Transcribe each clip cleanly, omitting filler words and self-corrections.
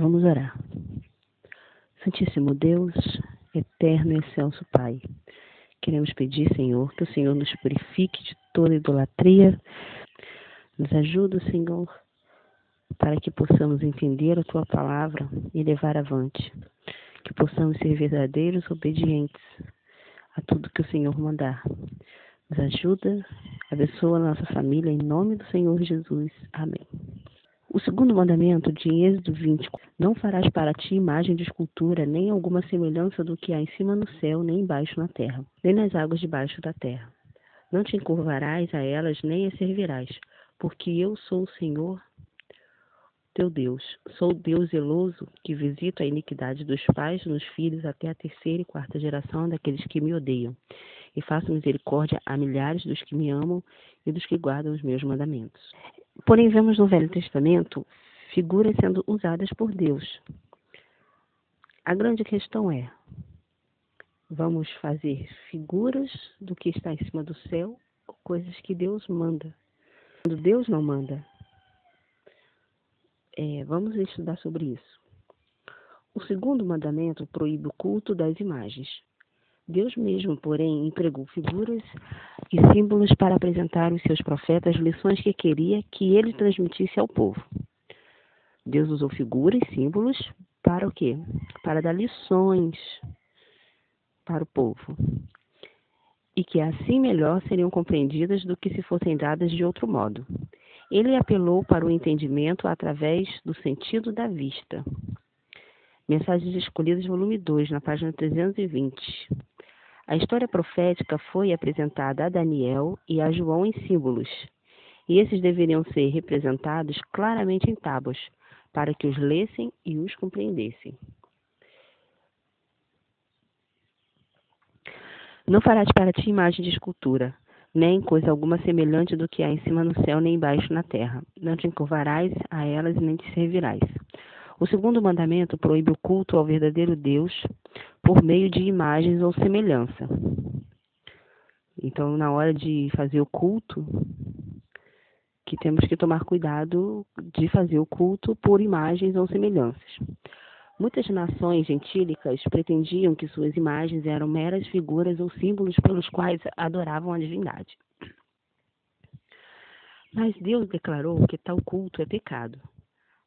Vamos orar. Santíssimo Deus, eterno e excelso Pai, queremos pedir, Senhor, que o Senhor nos purifique de toda idolatria, nos ajude, Senhor, para que possamos entender a Tua palavra e levar avante, que possamos ser verdadeiros, obedientes a tudo que o Senhor mandar. Nos ajuda, abençoa a nossa família, em nome do Senhor Jesus. Amém. O segundo mandamento de Êxodo 20, não farás para ti imagem de escultura, nem alguma semelhança do que há em cima no céu, nem embaixo na terra, nem nas águas debaixo da terra. Não te encurvarás a elas, nem as servirás, porque eu sou o Senhor teu Deus. Sou o Deus zeloso, que visito a iniquidade dos pais nos filhos até a terceira e quarta geração daqueles que me odeiam, e faço misericórdia a milhares dos que me amam e dos que guardam os meus mandamentos. Porém, vemos no Velho Testamento figuras sendo usadas por Deus. A grande questão é, vamos fazer figuras do que está em cima do céu, ou coisas que Deus manda? Quando Deus não manda, vamos estudar sobre isso. O segundo mandamento proíbe o culto das imagens. Deus mesmo, porém, empregou figuras e símbolos para apresentar aos seus profetas lições que queria que ele transmitisse ao povo. Deus usou figuras e símbolos para o quê? Para dar lições para o povo. E que assim melhor seriam compreendidas do que se fossem dadas de outro modo. Ele apelou para o entendimento através do sentido da vista. Mensagens Escolhidas, volume 2, na página 320. A história profética foi apresentada a Daniel e a João em símbolos, e esses deveriam ser representados claramente em tábuas, para que os lessem e os compreendessem. Não farás para ti imagem de escultura, nem coisa alguma semelhante do que há em cima no céu, nem embaixo na terra. Não te encurvarás a elas e nem te servirás. O segundo mandamento proíbe o culto ao verdadeiro Deus por meio de imagens ou semelhança. Então, na hora de fazer o culto, que temos que tomar cuidado de fazer o culto por imagens ou semelhanças. Muitas nações gentílicas pretendiam que suas imagens eram meras figuras ou símbolos pelos quais adoravam a divindade. Mas Deus declarou que tal culto é pecado.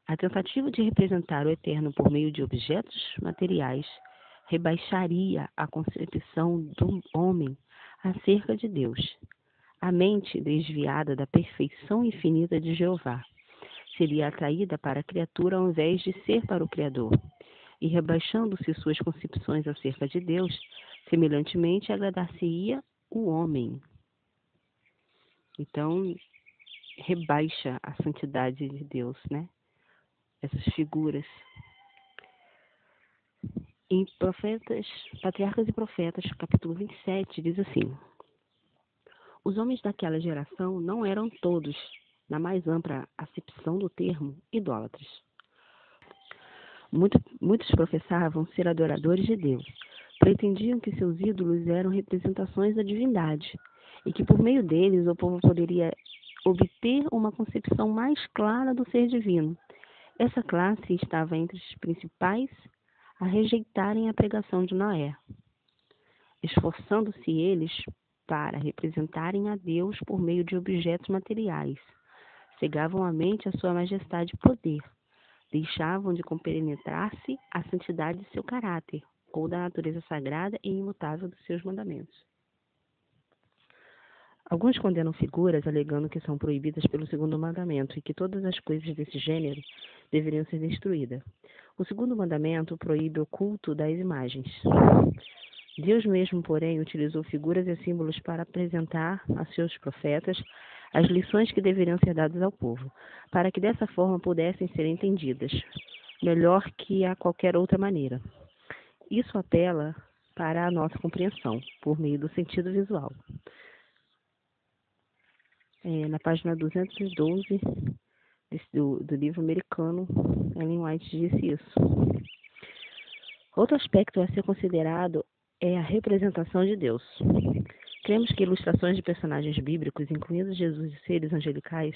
A tentativa de representar o eterno por meio de objetos materiais rebaixaria a concepção do homem acerca de Deus. A mente desviada da perfeição infinita de Jeová seria atraída para a criatura ao invés de ser para o Criador, e rebaixando-se suas concepções acerca de Deus, semelhantemente agradar-se-ia o homem. Então, rebaixa a santidade de Deus, né? Essas figuras. Em Patriarcas e Profetas, capítulo 27, diz assim: os homens daquela geração não eram todos, na mais ampla acepção do termo, idólatras. Muitos professavam ser adoradores de Deus, pretendiam que seus ídolos eram representações da divindade, e que por meio deles o povo poderia obter uma concepção mais clara do ser divino. Essa classe estava entre os principais a rejeitarem a pregação de Noé, esforçando-se eles para representarem a Deus por meio de objetos materiais. Cegavam a mente à sua majestade e poder. Deixavam de compenetrar-se à santidade de seu caráter, ou da natureza sagrada e imutável dos seus mandamentos. Alguns condenam figuras, alegando que são proibidas pelo segundo mandamento e que todas as coisas desse gênero deveriam ser destruídas. O segundo mandamento proíbe o culto das imagens. Deus mesmo, porém, utilizou figuras e símbolos para apresentar a seus profetas as lições que deveriam ser dadas ao povo, para que dessa forma pudessem ser entendidas, melhor que a qualquer outra maneira. Isso apela para a nossa compreensão, por meio do sentido visual. Na página 212 do livro americano, Ellen White disse isso. Outro aspecto a ser considerado é a representação de Deus. Cremos que ilustrações de personagens bíblicos, incluindo Jesus e seres angelicais,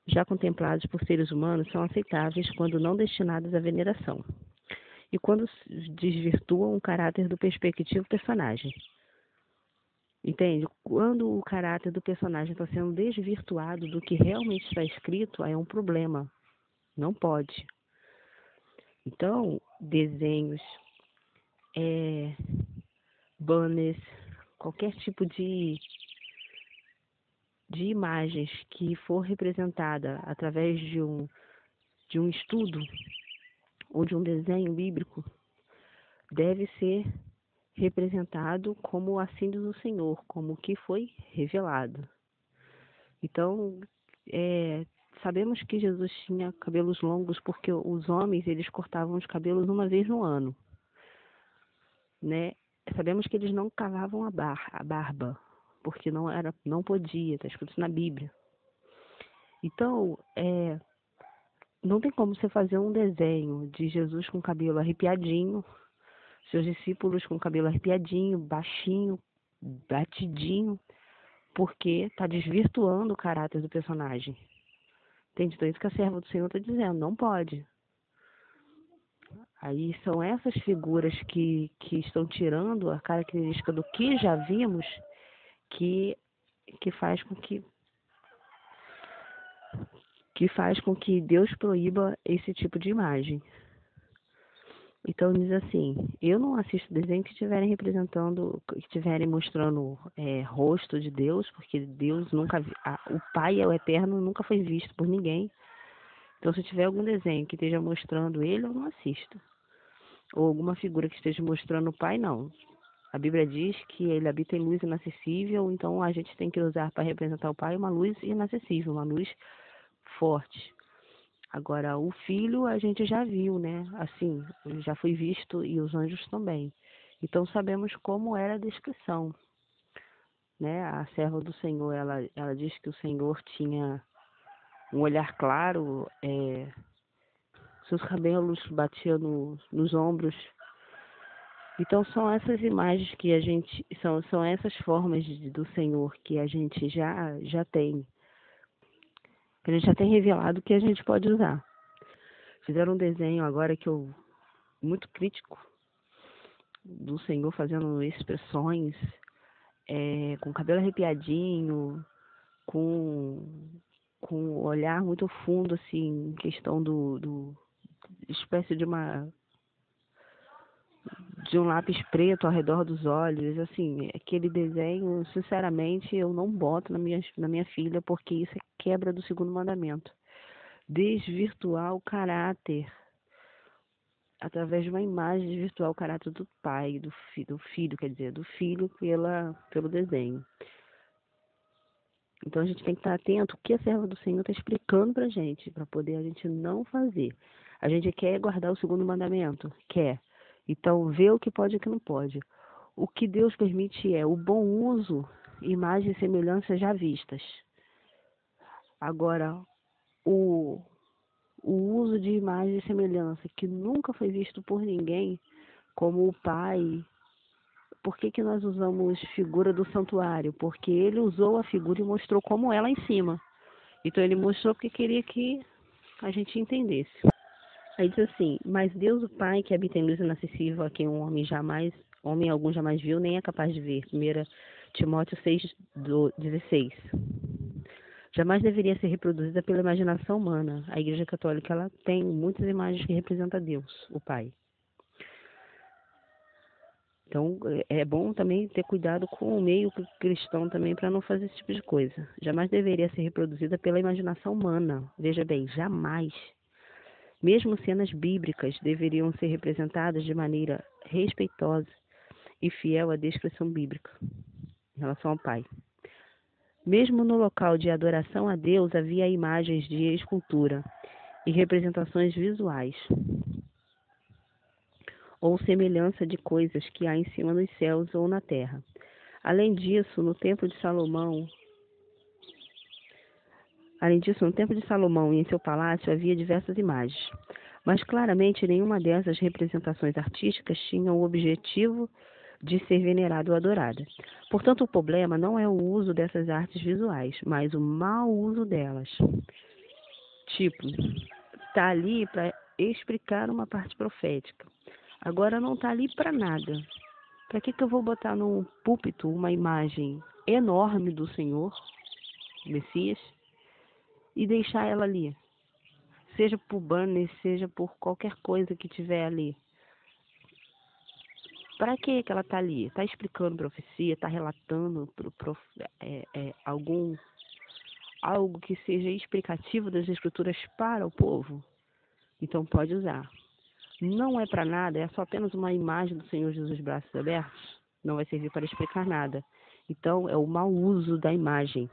já contemplados por seres humanos, são aceitáveis quando não destinados à veneração, e quando desvirtuam o caráter do perspectivo personagem. Entende? Quando o caráter do personagem está sendo desvirtuado do que realmente está escrito, aí é um problema. Não pode. Então, desenhos, banners, qualquer tipo de imagens que for representada através de um estudo ou de um desenho bíblico, deve ser representado como assim diz o Senhor, como o que foi revelado. Então, sabemos que Jesus tinha cabelos longos porque os homens eles cortavam os cabelos uma vez no ano, né? Sabemos que eles não cavavam a barba, porque não podia, está escrito na Bíblia. Então, não tem como você fazer um desenho de Jesus com cabelo arrepiadinho, seus discípulos com cabelo arrepiadinho, baixinho, batidinho, porque está desvirtuando o caráter do personagem. Entende? Então, isso que a serva do Senhor está dizendo, não pode. Aí são essas figuras que estão tirando a característica do que já vimos, que faz com que Deus proíba esse tipo de imagem. Então diz assim, eu não assisto desenho que estiverem mostrando rosto de Deus, porque Deus nunca, o Pai é o Eterno, nunca foi visto por ninguém. Então se tiver algum desenho que esteja mostrando ele, eu não assisto. Ou alguma figura que esteja mostrando o Pai, não. A Bíblia diz que ele habita em luz inacessível, então a gente tem que usar para representar o Pai uma luz inacessível, uma luz forte. Agora, o Filho a gente já viu, né? Assim, já foi visto e os anjos também. Então sabemos como era a descrição, né? A serva do Senhor, ela diz que o Senhor tinha um olhar claro, seus cabelos batiam nos ombros. Então são essas imagens que a gente, são essas formas do Senhor que a gente já tem, que a gente já tem revelado que a gente pode usar. Fizeram um desenho agora muito crítico do Senhor fazendo expressões, com cabelo arrepiadinho, com um olhar muito fundo, assim, em questão do espécie de um lápis preto ao redor dos olhos, assim, aquele desenho, sinceramente, eu não boto na minha filha, porque isso é quebra do segundo mandamento. Desvirtuar o caráter, através de uma imagem, desvirtuar o caráter do pai, do filho, quer dizer, do filho pelo desenho. Então a gente tem que estar atento o que a serva do Senhor está explicando para a gente poder a gente não fazer. A gente quer guardar o segundo mandamento? Quer. Então vê o que pode e o que não pode. O que Deus permite é o bom uso, imagens e semelhanças já vistas. Agora, o uso de imagem e semelhança que nunca foi visto por ninguém, como o pai. Por que nós usamos figura do santuário? Porque ele usou a figura e mostrou como ela em cima. Então ele mostrou porque queria que a gente entendesse. Aí diz assim, mas Deus o Pai, que habita em luz inacessível, a quem homem algum jamais viu, nem é capaz de ver. 1 Timóteo 6:16. Jamais deveria ser reproduzida pela imaginação humana. A Igreja Católica ela tem muitas imagens que representam Deus, o Pai. Então, é bom também ter cuidado com o meio cristão também para não fazer esse tipo de coisa. Jamais deveria ser reproduzida pela imaginação humana. Veja bem, jamais. Mesmo cenas bíblicas deveriam ser representadas de maneira respeitosa e fiel à descrição bíblica em relação ao Pai. Mesmo no local de adoração a Deus havia imagens de escultura e representações visuais, ou semelhança de coisas que há em cima nos céus ou na terra. Além disso, no templo de Salomão e em seu palácio havia diversas imagens, mas claramente nenhuma dessas representações artísticas tinha o objetivo de ser venerada ou adorada. Portanto, o problema não é o uso dessas artes visuais, mas o mau uso delas. Tipo, está ali para explicar uma parte profética. Agora não está ali para nada. Para que eu vou botar no púlpito uma imagem enorme do Senhor, Messias, e deixar ela ali? Seja por banner, seja por qualquer coisa que tiver ali. Para que ela está ali? Está explicando profecia, está relatando algo que seja explicativo das escrituras para o povo? Então pode usar. Não é para nada, é só apenas uma imagem do Senhor Jesus braços abertos. Não vai servir para explicar nada. Então é o mau uso da imagem.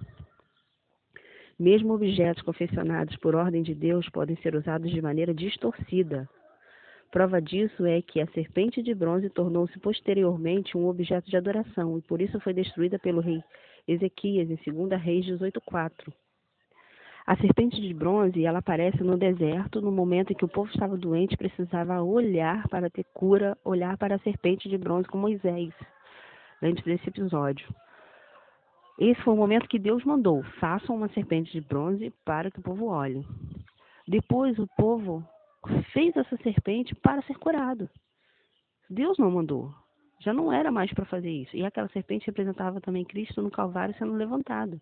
Mesmo objetos confeccionados por ordem de Deus podem ser usados de maneira distorcida. Prova disso é que a serpente de bronze tornou-se posteriormente um objeto de adoração e por isso foi destruída pelo rei Ezequias em 2 Reis 18:4. A serpente de bronze, ela aparece no deserto no momento em que o povo estava doente e precisava olhar para ter cura, olhar para a serpente de bronze com Moisés. Lembre-se desse episódio. Esse foi o momento que Deus mandou: façam uma serpente de bronze para que o povo olhe. Depois o povo fez essa serpente para ser curado. Deus não mandou. Já não era mais para fazer isso. E aquela serpente representava também Cristo no Calvário sendo levantado.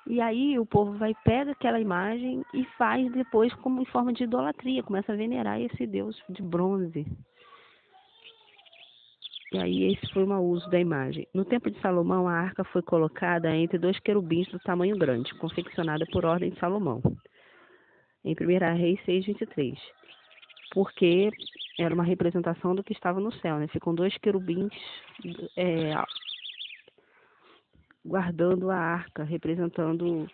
E aí o povo pega aquela imagem e faz depois como em forma de idolatria. Começa a venerar esse Deus de bronze. E aí esse foi o mau uso da imagem. No tempo de Salomão, a arca foi colocada entre 2 querubins do tamanho grande, confeccionada por ordem de Salomão. Em 1 Reis 6:23, porque era uma representação do que estava no céu, né? Ficam 2 querubins guardando a arca, representando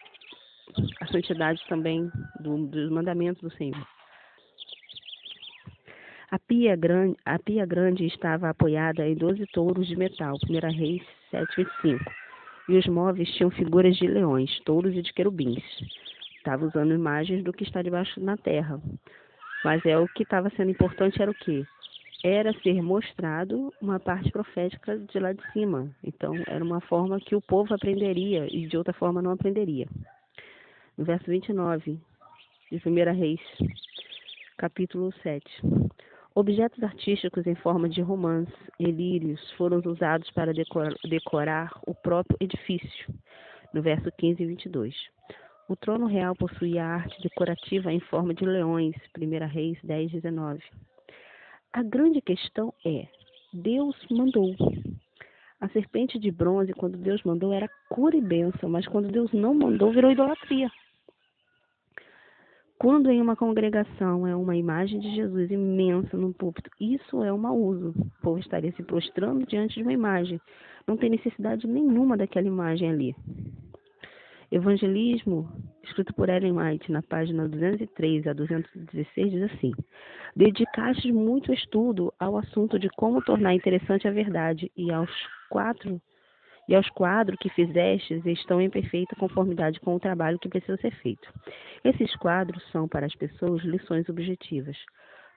a santidade também dos mandamentos do Senhor. A pia grande estava apoiada em 12 touros de metal, 1 Reis 7:25, e os móveis tinham figuras de leões, touros e de querubins. Estava usando imagens do que está debaixo na terra. Mas o que estava sendo importante era o quê? Era ser mostrado uma parte profética de lá de cima. Então, era uma forma que o povo aprenderia e de outra forma não aprenderia. No verso 29 de 1 Reis, capítulo 7. Objetos artísticos em forma de romãs e lírios foram usados para decorar o próprio edifício. No verso 15 e 22. O trono real possuía arte decorativa em forma de leões, 1 Reis 10:19. A grande questão é, Deus mandou. A serpente de bronze, quando Deus mandou, era cura e bênção, mas quando Deus não mandou, virou idolatria. Quando em uma congregação é uma imagem de Jesus imensa no púlpito, isso é um mau uso. O povo estaria se prostrando diante de uma imagem. Não tem necessidade nenhuma daquela imagem ali. Evangelismo, escrito por Ellen White, na página 203 a 216, diz assim: dedicaste muito estudo ao assunto de como tornar interessante a verdade, e aos quadros que fizestes estão em perfeita conformidade com o trabalho que precisa ser feito. Esses quadros são para as pessoas lições objetivas.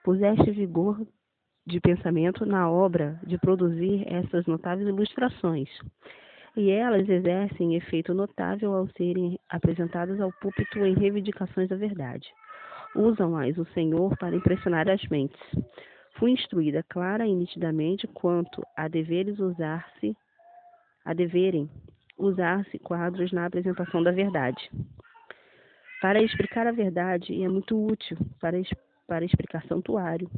Puseste vigor de pensamento na obra de produzir essas notáveis ilustrações. E elas exercem efeito notável ao serem apresentadas ao púlpito em reivindicações da verdade. Usam-as o Senhor para impressionar as mentes. Fui instruída clara e nitidamente quanto a deverem usar-se quadros na apresentação da verdade. Para explicar a verdade, e é muito útil para explicar santuário.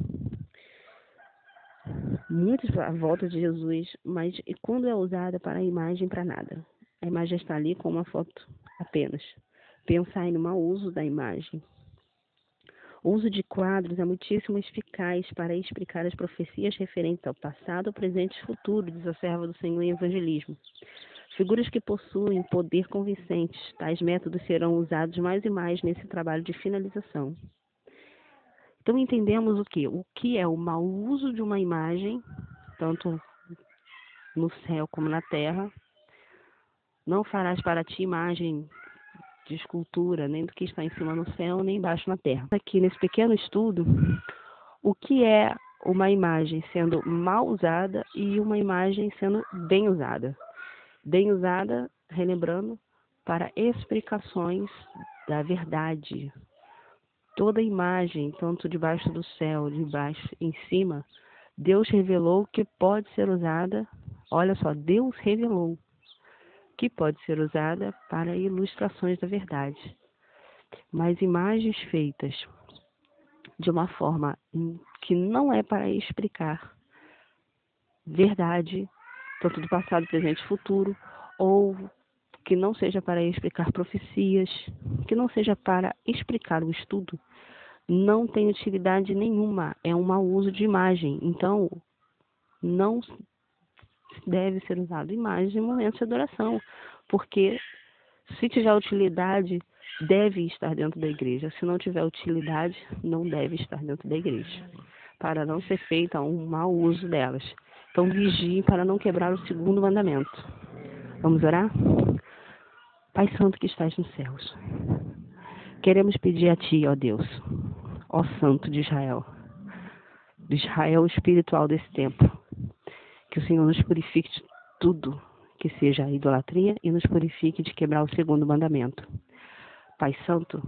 Muitos à volta de Jesus, mas quando é usada para a imagem, para nada. A imagem está ali com uma foto apenas. Pensar no mau uso da imagem. O uso de quadros é muitíssimo eficaz para explicar as profecias referentes ao passado, presente e futuro, diz a serva do Senhor em evangelismo. Figuras que possuem poder convincente, tais métodos serão usados mais e mais nesse trabalho de finalização. Então entendemos o que? O que é o mau uso de uma imagem, tanto no céu como na terra. Não farás para ti imagem de escultura, nem do que está em cima no céu, nem embaixo na terra. Aqui nesse pequeno estudo, o que é uma imagem sendo mal usada e uma imagem sendo bem usada. Bem usada, relembrando, para explicações da verdade. Toda imagem, tanto debaixo do céu, de baixo em cima, Deus revelou que pode ser usada, olha só, Deus revelou que pode ser usada para ilustrações da verdade. Mas imagens feitas de uma forma que não é para explicar verdade, tanto do passado, presente e futuro, ou que não seja para explicar profecias, que não seja para explicar o estudo, não tem utilidade nenhuma, é um mau uso de imagem. Então, não deve ser usado imagem em momentos de adoração, porque se tiver utilidade, deve estar dentro da igreja. Se não tiver utilidade, não deve estar dentro da igreja, para não ser feito um mau uso delas. Então, vigiem para não quebrar o segundo mandamento. Vamos orar? Pai Santo que estás nos céus, queremos pedir a Ti, ó Deus, ó Santo de Israel espiritual desse tempo, que o Senhor nos purifique de tudo que seja idolatria e nos purifique de quebrar o segundo mandamento. Pai Santo,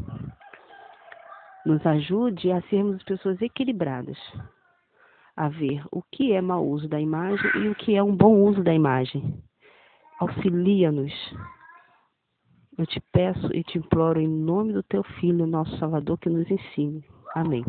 nos ajude a sermos pessoas equilibradas, a ver o que é mau uso da imagem e o que é um bom uso da imagem. Auxilia-nos. Eu te peço e te imploro em nome do Teu Filho, nosso Salvador, que nos ensine. Amém.